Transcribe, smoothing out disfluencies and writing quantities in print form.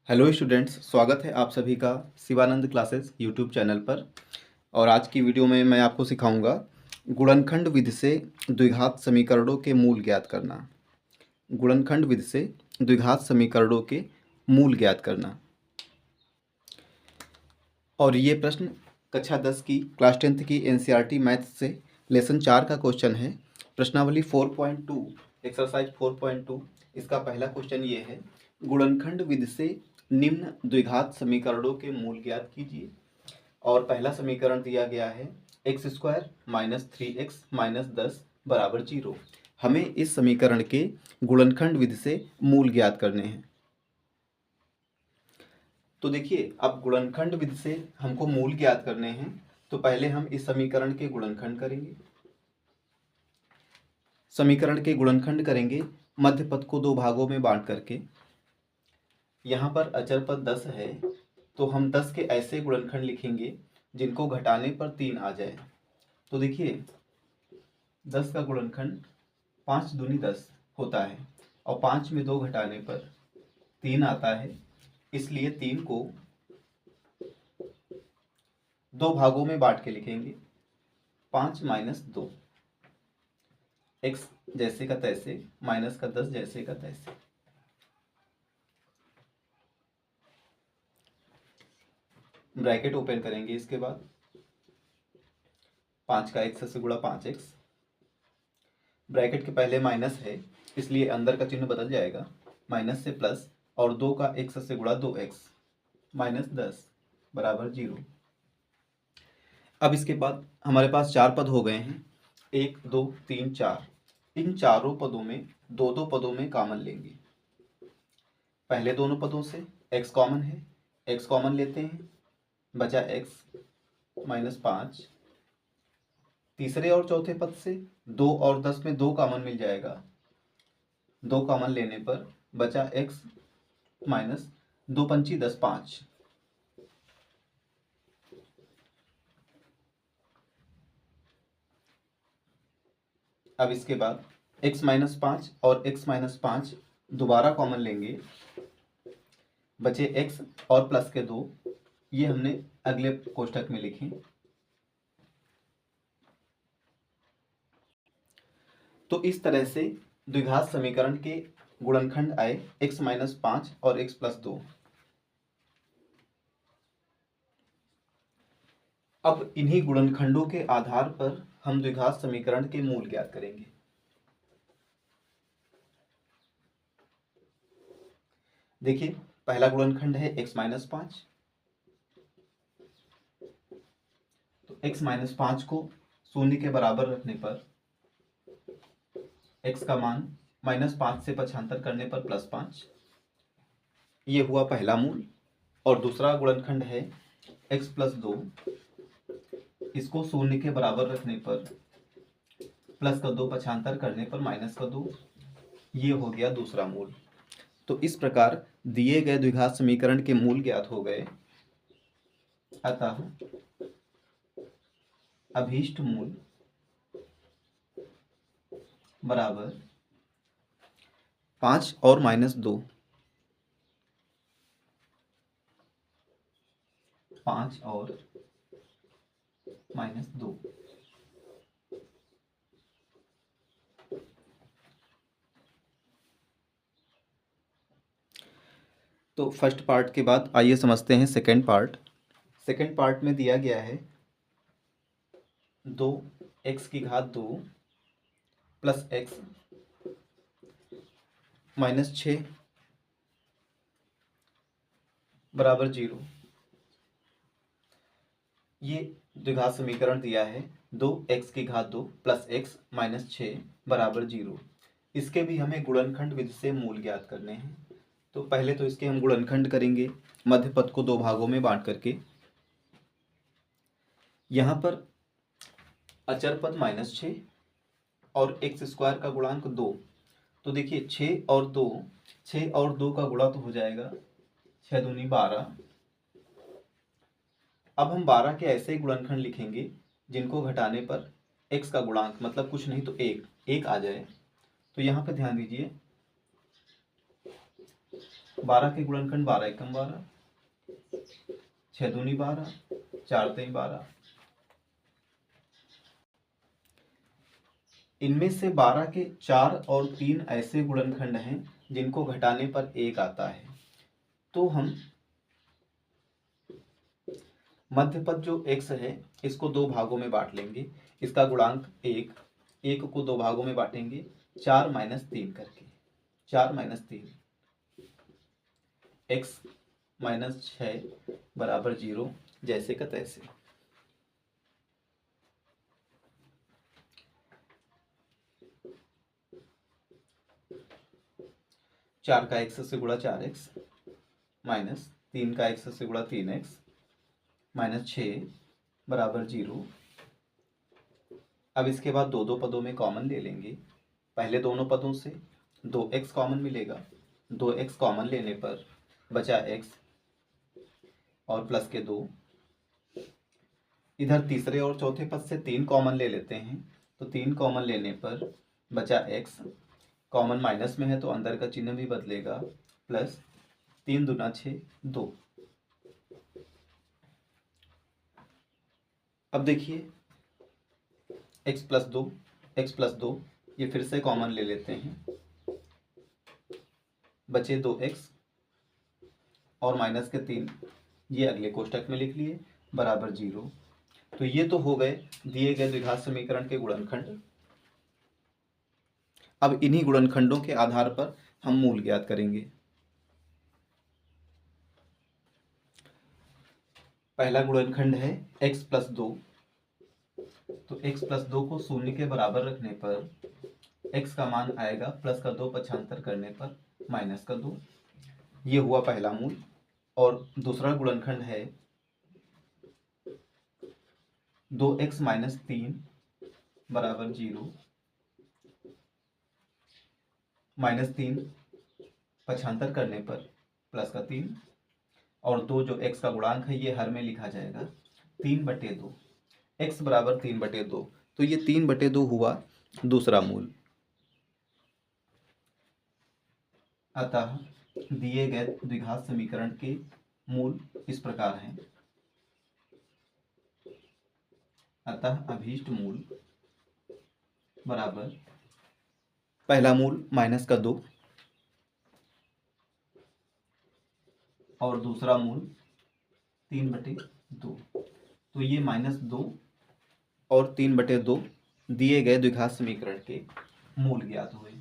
Hello students, स्वागत है आप सभी का शिवानंद क्लासेस यूट्यूब चैनल पर। और आज की वीडियो में मैं आपको सिखाऊंगा गुणनखंड विधि से द्विघात समीकरणों के मूल ज्ञात करना। गुणनखंड विधि से द्विघात समीकरणों के मूल ज्ञात करना। और ये प्रश्न कक्षा 10 की क्लास 10th की एनसीईआरटी मैथ्स से लेसन 4 का क्वेश्चन है। प्रश्नावली 4.2 एक्सरसाइज 4.2 इसका पहला क्वेश्चन ये है, गुणनखंड विधि से निम्न द्विघात समीकरणों के मूल ज्ञात कीजिए। और पहला समीकरण दिया गया है x square minus 3x minus 10 बराबर 0। हमें इस समीकरण के गुणनखंड विधि से मूल ज्ञात करने हैं। तो देखिए, अब गुणनखंड विधि से हमको मूल ज्ञात करने हैं, तो पहले हम इस समीकरण के गुणनखंड करेंगे। समीकरण के गुणनखंड करेंगे मध्य पद को दो भागों में बांट करके। यहाँ पर अचर पद 10 है, तो हम 10 के ऐसे गुणनखंड लिखेंगे जिनको घटाने पर 3 आ जाए। तो देखिए, 10 का गुणनखंड 5 दूनी 10 होता है और 5 में 2 घटाने पर 3 आता है। इसलिए 3 को दो भागों में बांट के लिखेंगे, 5 माइनस 2, एक्स जैसे का तैसे माइनस का 10 जैसे का तैसे। ब्रैकेट ओपन करेंगे, इसके बाद 5 का एक्स से गुणा 5x, ब्रैकेट के पहले माइनस है इसलिए अंदर का चिन्ह बदल जाएगा, माइनस से प्लस, और 2 का एक्स से गुणा 2x माइनस 10 बराबर 0। अब इसके बाद हमारे पास 4 पद हो गए हैं, 1 2 3 4। इन चारों पदों में दो दो पदों में कॉमन लेंगे। पहले दोनों पदों से x कॉमन है, x कॉमन लेते हैं, बचा x माइनस 5। तीसरे और चौथे पद से 2 और 10 में 2 कॉमन मिल जाएगा, 2 कॉमन लेने पर बचा x माइनस 2 पंची 10 5। अब इसके बाद x माइनस 5 और x माइनस 5 दोबारा कॉमन लेंगे, बचे x और प्लस के 2, ये हमने अगले कोष्ठक में लिखे। तो इस तरह से द्विघात समीकरण के गुणनखंड आए x माइनस 5 और x प्लस 2। अब इन्हीं गुणनखंडों के आधार पर हम द्विघात समीकरण के मूल ज्ञात करेंगे। देखिए, पहला गुणनखंड है x माइनस 5, तो x माइनस 5 को शून्य के बराबर रखने पर x का मान माइनस 5 से पक्षांतर करने पर प्लस 5, ये हुआ पहला मूल। और दूसरा गुणनखंड है x प्लस 2, इसको शून्य के बराबर रखने पर प्लस का 2 पक्षांतर करने पर माइनस का 2, ये हो गया दूसरा मूल। तो इस प्रकार दिए गए द्विघात समीकरण के मूल ज्ञात हो गए। अतः अभीष्ट मूल बराबर 5 और माइनस 2, 5 और माइनस 2। तो फर्स्ट पार्ट के बाद आइए समझते हैं सेकंड पार्ट। सेकंड पार्ट में दिया गया है 2x की घात 2 प्लस x माइनस 6 बराबर 0। ये द्विघात समीकरण दिया है 2x की घात 2 प्लस x माइनस 6 बराबर 0। इसके भी हमें गुणनखंड विधि से मूल ज्ञात करने हैं। तो पहले तो इसके हम गुणनखंड करेंगे मध्य पद को दो भागों में बांट करके। यहाँ पर अचर पद माइनस 6 और एक्स स्क्वायर का गुणांक 2। तो देखिए, 6 और 2, 6 और 2 का गुणा तो हो जाएगा, 6 दूनी 12। अब हम 12 के ऐसे गुणनखंड लिखेंगे जिनको घटाने पर x का गुणांक मतलब कुछ नहीं तो एक आ जाए। तो यहाँ पर ध्यान दीजिए, 12 के गुणनखंड 12 एकम 12, 6 दूनी 12, 4 तेई 12। इनमें से 12 के 4 और 3 ऐसे गुणनखंड हैं जिनको घटाने पर 1 आता है। तो हम मध्य पद जो x है इसको 2 भागों में बांट लेंगे। इसका गुणांक 1, 1 को 2 भागों में बांटेंगे 4 - 3 करके। 4 - 3, x - 6 बराबर 0, जैसे का तैसे। चार का x से गुणा 4x माइनस 3 का x से गुणा 3x माइनस 6 बराबर 0। अब इसके बाद दो दो पदों में कॉमन ले लेंगे। पहले दोनों पदों से 2x कॉमन मिलेगा। 2x कॉमन लेने पर बचा x और प्लस के 2। इधर तीसरे और चौथे पद से 3 कॉमन ले लेते हैं। तो 3 कॉमन लेने पर बचा x, कॉमन माइनस में है तो अंदर का चिन्ह भी बदलेगा, प्लस 3 दूना 6 2। अब देखिए x प्लस 2 ये फिर से कॉमन ले लेते हैं। बचे 2x और माइनस के 3 ये अगले कोष्टक में लिख लिए बराबर 0। तो ये तो हो गए दिए गए द्विघात समीकरण के गुणनखंड। अब इन्हीं गुणनखंडों के आधार पर हम मूल ज्ञात करेंगे। पहला गुणनखंड है x प्लस 2। तो x प्लस 2 को शून्य के बराबर रखने पर x का मान आएगा प्लस का 2 पक्षांतर करने पर माइनस का 2। ये हुआ पहला मूल। और दूसरा गुणनखंड है 2x - 3 बराबर 0, -3 पक्षांतर करने पर प्लस का 3। और 2 जो x का गुणांक है ये हर में लिखा जाएगा 3/2। x बराबर 3/2। तो ये 3/2 हुआ दूसरा मूल। अतः दिए गए द्विघात समीकरण के मूल इस प्रकार हैं। अतः अभीष्ट मूल बराबर पहला मूल माइनस का 2 और दूसरा मूल 3/2। तो ये -2 और 3/2 दिए गए द्विघात समीकरण के मूल ज्ञात हुए।